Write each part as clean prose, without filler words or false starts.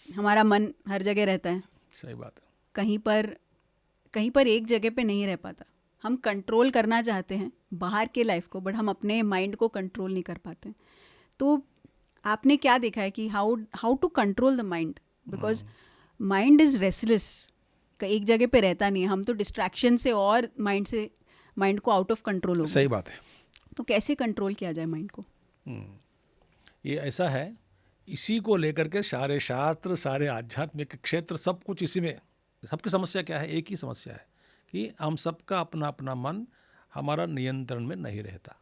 हमारा मन हर जगह रहता है, सही बात है। कहीं पर एक जगह पे नहीं रह पाता। हम कंट्रोल करना चाहते हैं बाहर के लाइफ को, बट हम अपने माइंड को कंट्रोल नहीं कर पाते। तो आपने क्या देखा है कि how how to control the mind, because mind is restless, एक जगह पे रहता नहीं है। हम तो डिस्ट्रैक्शन से और माइंड को आउट ऑफ कंट्रोल हो सही गए। बात है। तो कैसे कंट्रोल किया जाए माइंड को? ये ऐसा है, इसी को लेकर के सारे शास्त्र, सारे आध्यात्मिक क्षेत्र, सब कुछ इसी में। सबकी समस्या क्या है? एक ही समस्या है कि हम सबका अपना अपना मन हमारा नियंत्रण में नहीं रहता।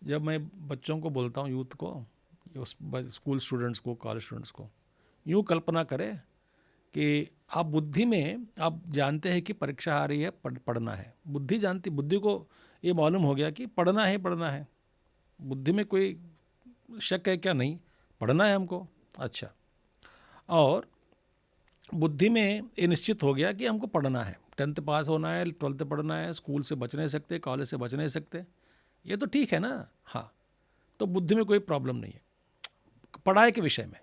जब मैं बच्चों को बोलता हूँ, यूथ को, स्कूल स्टूडेंट्स को, कॉलेज स्टूडेंट्स को, यूँ कल्पना करें कि आप बुद्धि में, आप जानते हैं कि परीक्षा आ रही है, पढ़ना है। बुद्धि को ये मालूम हो गया कि पढ़ना है, पढ़ना है। बुद्धि में कोई शक है क्या? नहीं, पढ़ना है हमको। अच्छा, और बुद्धि में ये निश्चित हो गया कि हमको पढ़ना है, 10th पास होना है, 12th पढ़ना है, स्कूल से बच नहीं सकते, कॉलेज से बच नहीं सकते। ये तो ठीक है ना? हाँ, तो बुद्धि में कोई प्रॉब्लम नहीं है पढ़ाई के विषय में।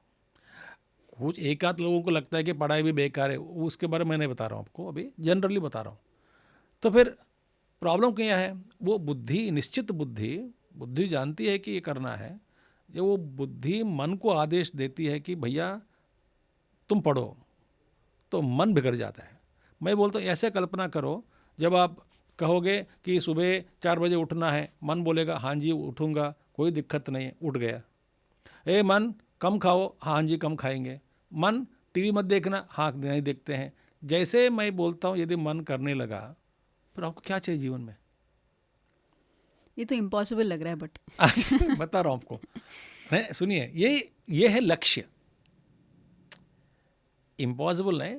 कुछ एक आध लोगों को लगता है कि पढ़ाई भी बेकार है, उसके बारे में मैं नहीं बता रहा हूँ आपको, अभी जनरली बता रहा हूँ। तो फिर प्रॉब्लम क्या है? वो बुद्धि, निश्चित बुद्धि जानती है कि ये करना है। जब वो बुद्धि मन को आदेश देती है कि भैया तुम पढ़ो, तो मन बिगड़ जाता है। मैं बोलता हूँ ऐसे कल्पना करो, जब आप कहोगे कि सुबह 4 बजे उठना है, मन बोलेगा हाँ जी उठूँगा, कोई दिक्कत नहीं है, उठ गया। ए मन, कम खाओ, हाँ जी कम खाएंगे। मन, टीवी मत देखना, हाँ नहीं देखते हैं। जैसे मैं बोलता हूँ यदि मन करने लगा, फिर आपको क्या चाहिए जीवन में? ये तो इम्पॉसिबल लग रहा है, बट बता रहा हूँ आपको। नहीं, सुनिए, ये है लक्ष्य। इम्पॉसिबल नहीं,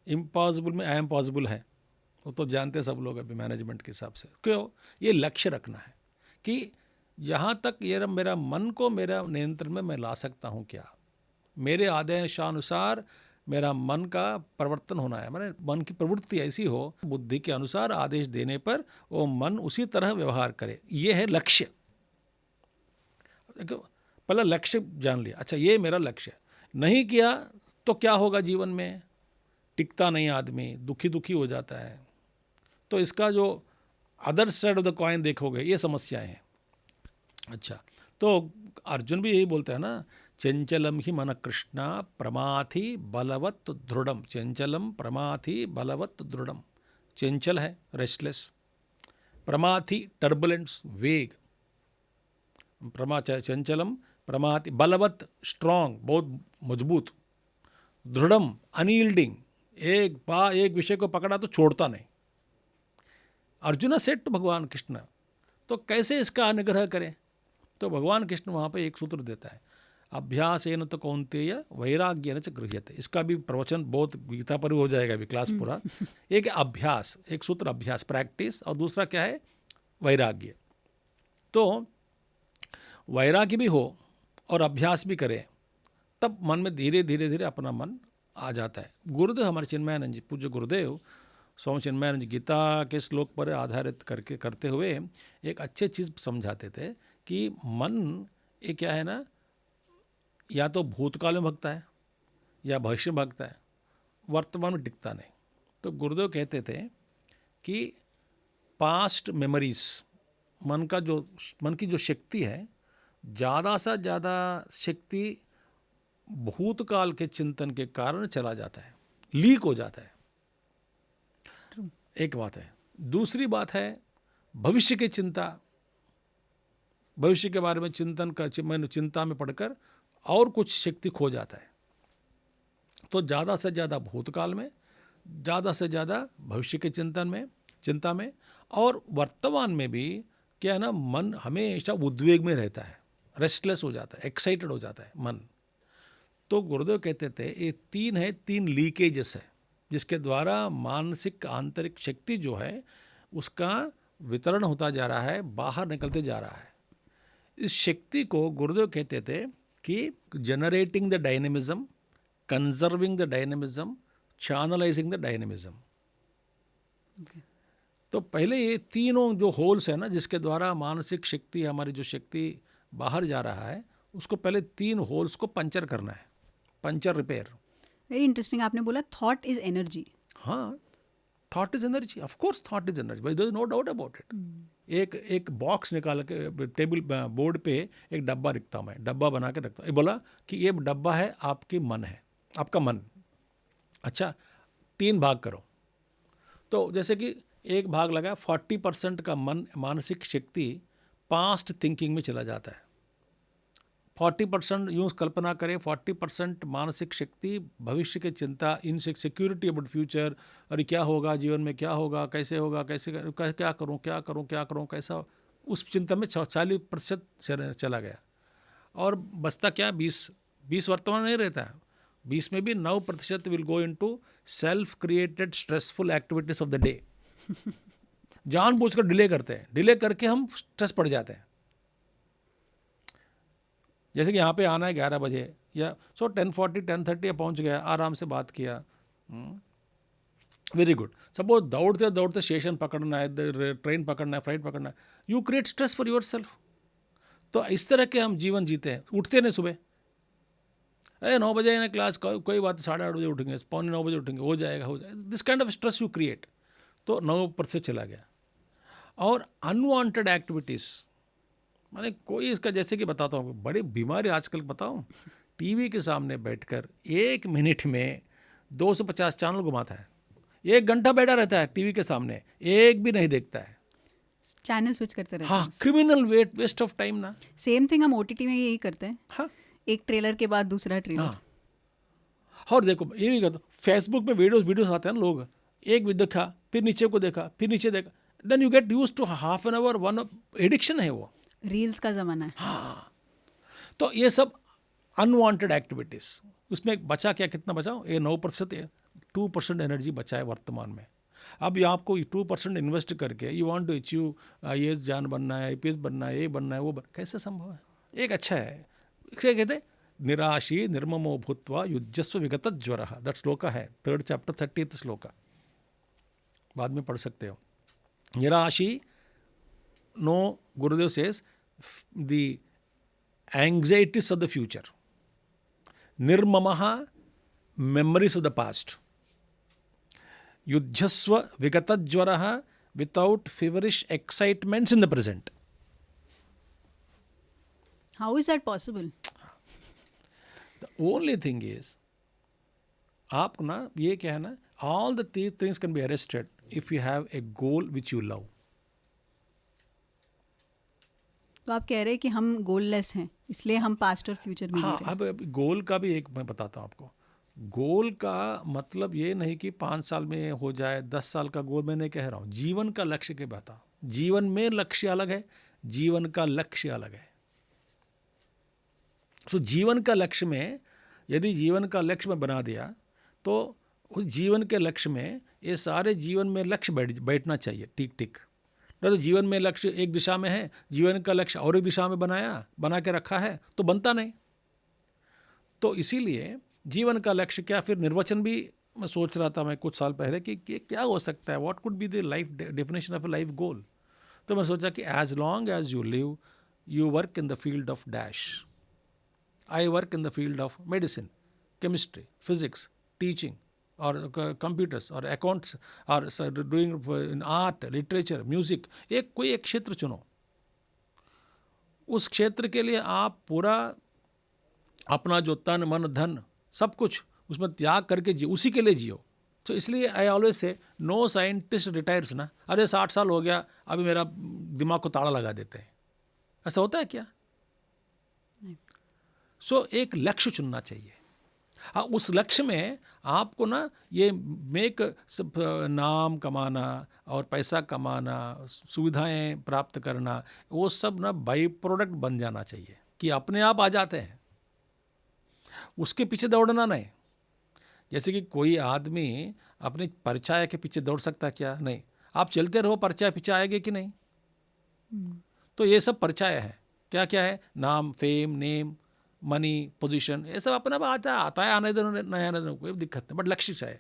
इम्पॉसिबल में आई एम पॉसिबल है, वो तो जानते सब लोग अभी मैनेजमेंट के हिसाब से। क्यों? ये लक्ष्य रखना है कि यहाँ तक ये मेरा मन को मेरा नियंत्रण में मैं ला सकता हूँ क्या, मेरे आदेशानुसार मेरा मन का परिवर्तन होना है। मैंने मन की प्रवृत्ति ऐसी हो, बुद्धि के अनुसार आदेश देने पर वो मन उसी तरह व्यवहार करे। ये है लक्ष्य। पहला लक्ष्य जान लिया, अच्छा ये मेरा लक्ष्य है। नहीं किया तो क्या होगा जीवन में? टिकता नहीं आदमी, दुखी दुखी हो जाता है। तो इसका जो other side of the coin देखोगे, ये समस्याएं हैं। अच्छा, तो अर्जुन भी यही बोलते हैं ना, चंचलम ही मन कृष्णा प्रमाथि बलवत् दृढ़म। चंचलम प्रमाथि बलवत् दृढ़म। चंचल है, रेस्टलेस। प्रमाथि, टर्बुलेंस, वेग। चंचलम प्रमाथि, बलवत्, स्ट्रॉन्ग, बहुत मजबूत। दृढ़म, अनयील्डिंग, एक विषय को पकड़ा तो छोड़ता नहीं। अर्जुन सेट टू भगवान कृष्ण, तो कैसे इसका अनुग्रह करें? तो भगवान कृष्ण वहाँ पे एक सूत्र देता है, अभ्यासेन तो कौन्तेय वैराग्येन च गृह्यते। इसका भी प्रवचन बहुत गीता पर हो जाएगा अभी क्लास पूरा। एक अभ्यास, एक सूत्र अभ्यास, प्रैक्टिस, और दूसरा क्या है? वैराग्य। तो वैराग्य भी हो और अभ्यास भी करें, तब मन में धीरे धीरे धीरे अपना मन आ जाता है। गुरुदेव हमारे चिन्मयानंद जी, पूज्य गुरुदेव स्वामी चिन्मयानंद जी, गीता के श्लोक पर आधारित करते हुए एक अच्छे चीज़ समझाते थे कि मन ये क्या है ना, या तो भूतकाल में भगता है या भविष्य में भगता है, वर्तमान में टिकता नहीं। तो गुरुदेव कहते थे कि पास्ट मेमोरीज, मन की जो शक्ति है, ज़्यादा से ज़्यादा शक्ति भूतकाल के चिंतन के कारण चला जाता है, लीक हो जाता है। एक बात है। दूसरी बात है भविष्य की चिंता। भविष्य के बारे में चिंता में पड़कर और कुछ शक्ति खो जाता है। तो ज़्यादा से ज़्यादा भूतकाल में, ज़्यादा से ज़्यादा भविष्य के चिंता में, और वर्तमान में भी क्या है ना, मन हमेशा उद्वेग में रहता है, रेस्टलेस हो जाता है, एक्साइटेड हो जाता है मन। तो गुरुदेव कहते थे ये तीन लीकेजेस है, जिसके द्वारा मानसिक आंतरिक शक्ति जो है उसका वितरण होता जा रहा है, बाहर निकलते जा रहा है। इस शक्ति को गुरुदेव कहते थे कि generating the dynamism, conserving the dynamism, channelising the dynamism. तो पहले ये तीनों जो होल्स है ना, जिसके द्वारा मानसिक शक्ति, हमारी जो शक्ति बाहर जा रहा है, उसको पहले 3 होल्स को पंचर करना है। Puncture repair. वेरी इंटरेस्टिंग, आपने बोला थॉट इज एनर्जी। हाँ, thought is energy, of course thought is energy, there is no doubt about it. एक बॉक्स निकाल के टेबल बोर्ड पे एक डब्बा रखता हूँ मैं, डब्बा बना के रखता हूँ, ये बोला कि ये डब्बा है आपकी मन है, आपका मन। अच्छा, 3 भाग करो, तो जैसे कि एक भाग लगा 40% का मन, मानसिक शक्ति पास्ट थिंकिंग में चला जाता है। 40% यूँ कल्पना करें, 40% मानसिक शक्ति भविष्य की चिंता, इनसिक्योरिटी अबाउट फ्यूचर, अरे क्या होगा जीवन में, क्या होगा, कैसे होगा, क्या करूँ कैसा, उस चिंता में 40% चला गया। और बचता क्या, 20 वर्तमान नहीं रहता है, 20 में भी 9% will go into self created stressful activities of the day. जानबूझकर डिले करते हैं, डिले करके हम स्ट्रेस पड़ जाते हैं। जैसे कि यहाँ पे आना है 11 बजे, या 10:40 10:30 पहुँच गया, आराम से बात किया, वेरी गुड। सपोज दौड़ते दौड़ते स्टेशन पकड़ना है, ट्रेन पकड़ना है, फ्लाइट पकड़ना है, you create stress for your self. तो इस तरह के हम जीवन जीते हैं, उठते नहीं सुबह, 9 बजे है ना क्लास, कोई बात 8:30 बजे उठेंगे, 8:45 बजे उठेंगे, हो जाएगा। This kind of stress you create, तो 9% चला गया। और अनवांटेड एक्टिविटीज़, माने कोई इसका, जैसे कि बताता हूँ, बड़ी बीमारी आजकल बताऊँ, टीवी के सामने बैठकर 1 मिनट में 250 चैनल घुमाता है, 1 घंटा बैठा रहता है टीवी के सामने, एक भी नहीं देखता है, चैनल स्विच करते रहते हाँ, हैं। क्रिमिनल वेस्ट ऑफ टाइम ना। सेम थिंग हम ओटीटी में यही करते हैं, हाँ एक ट्रेलर के बाद दूसरा ट्रेलर। हाँ, और देखो ये भी करता, फेसबुक पे वीडियोस आते हैं ना, लोग एक भी देखा, फिर नीचे को देखा, फिर नीचे देखा, then you get use to half an hour, one addiction है वो, रील्स का ज़माना है। हाँ। तो ये सब अनवांटेड एक्टिविटीज़, उसमें बचा क्या, कितना बचाओ, ये 9%, 2% एनर्जी बचा है वर्तमान में। अब ये आपको 2% इन्वेस्ट करके you want to achieve IAS जान बनना है, IPS बनना है, ये बनना है, वो कैसे संभव है। एक अच्छा है, क्या कहते हैं, निराशी निर्ममो भूत्वा युज्यस्व विगत ज्वर, दैट श्लोका है 3rd चैप्टर 30th श्लोका, बाद में पढ़ सकते हो। निराशी, no, Gurudev says the anxieties of the future, nirmamaha, memories of the past, yudhyasva vigatajvaraha, without feverish excitements in the present. How is that possible? The only thing is, आप ना ये क्या है ना, all the things can be arrested if you have a goal which you love. तो आप कह रहे हैं कि हम गोललेस हैं, इसलिए हम पास्ट और फ्यूचर में जी हाँ, रहे हैं। अब गोल का भी एक मैं बताता हूँ आपको। गोल का मतलब ये नहीं कि 5 साल में हो जाए, 10 साल का गोल मैं नहीं कह रहा हूँ, जीवन का लक्ष्य के बता। जीवन में लक्ष्य अलग है, जीवन का लक्ष्य अलग है। सो जीवन का लक्ष्य में, यदि जीवन का लक्ष्य में बना दिया, तो उस जीवन के लक्ष्य में ये सारे जीवन में लक्ष्य बैठना चाहिए, टिक टिक। तो जीवन में लक्ष्य एक दिशा में है, जीवन का लक्ष्य और एक दिशा में बना के रखा है, तो बनता नहीं। तो इसीलिए जीवन का लक्ष्य क्या, फिर निर्वचन भी मैं सोच रहा था मैं कुछ साल पहले कि क्या हो सकता है, what could be the life definition of a life goal. तो मैं सोचा कि as long as you live, you work in the field of dash. I work in the field of medicine, chemistry, physics, teaching, और computers, और accounts, और doing in art, literature, music. कोई एक क्षेत्र चुनो, उस क्षेत्र के लिए आप पूरा अपना जो तन मन धन सब कुछ उसमें त्याग करके जियो, उसी के लिए जियो। तो इसलिए I always say, no scientist retires ना, अरे 60 साल हो गया, अभी मेरा दिमाग को ताला लगा देते हैं, ऐसा होता है क्या? सो एक लक्ष्य चुनना चाहिए। हाँ, उस लक्ष्य में आपको ना ये नाम कमाना और पैसा कमाना, सुविधाएं प्राप्त करना, वो सब ना बाई प्रोडक्ट बन जाना चाहिए कि अपने आप आ जाते हैं, उसके पीछे दौड़ना नहीं। जैसे कि कोई आदमी अपनी परछाई के पीछे दौड़ सकता क्या? नहीं। आप चलते रहो, परछाई पीछे आएगी कि नहीं? तो ये सब परछाई है। क्या क्या है? नाम, फेम, नेम, मनी, पोजीशन, ये सब अपने आप आता है, आने दो, नया आने दो, कोई दिक्कत नहीं, बट लक्ष्य चाहिए।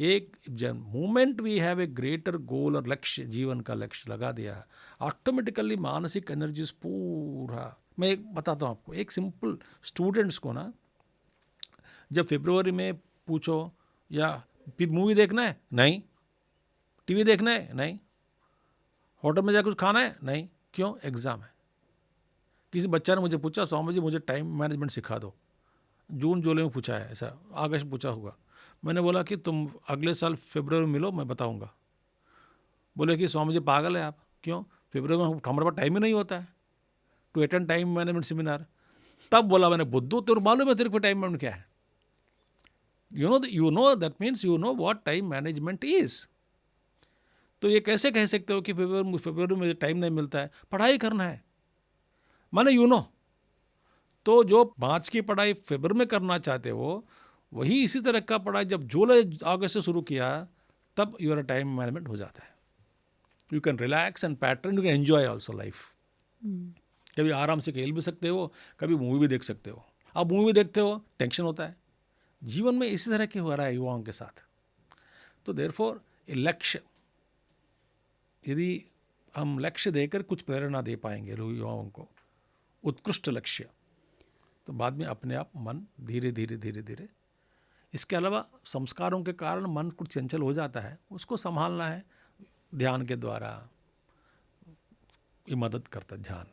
एक moment we have a greater goal और लक्ष्य, जीवन का लक्ष्य लगा दिया, ऑटोमेटिकली मानसिक एनर्जीज पूरा। मैं एक बताता हूँ आपको, एक सिंपल स्टूडेंट्स को ना, जब फरवरी में पूछो या मूवी देखना है, नहीं, टीवी देखना है, नहीं, होटल में जाकर कुछ खाना है, नहीं, क्यों, एग्ज़ाम है। किसी बच्चा ने मुझे पूछा, स्वामी जी मुझे टाइम मैनेजमेंट सिखा दो, जून जुलाई में पूछा है, ऐसा अगस्त में पूछा होगा। मैंने बोला कि तुम अगले साल फरवरी में मिलो, मैं बताऊंगा। बोले कि स्वामी जी पागल है आप, क्यों, फरवरी में हमारे पास टाइम ही नहीं होता है to attend time management seminar. तब बोला मैंने, बुद्धू तेरे मालूम है तेरे को टाइम मैनेजमेंट क्या है? you know that means you know what time management is। तो ये कैसे कह सकते हो कि फरवरी में टाइम नहीं मिलता है, पढ़ाई करना है, माने तो जो मार्च की पढ़ाई फरवरी में करना चाहते हो, वही इसी तरह का पढ़ाई जब जुलाई अगस्त से शुरू किया, तब योर टाइम मैनेजमेंट हो जाता है। You can relax and pattern, you can enjoy also life. कभी आराम से खेल भी सकते हो, कभी मूवी भी देख सकते हो। अब मूवी देखते हो, टेंशन होता है। जीवन में इसी तरह के हो रहा है युवाओं के साथ। तो देयरफॉर लक्ष्य, यदि हम लक्ष्य देकर कुछ प्रेरणा दे पाएंगे युवाओं को, उत्कृष्ट लक्ष्य, तो बाद में अपने आप मन धीरे धीरे धीरे धीरे, इसके अलावा संस्कारों के कारण मन कुछ चंचल हो जाता है, उसको संभालना है ध्यान के द्वारा, ये मदद करता है ध्यान।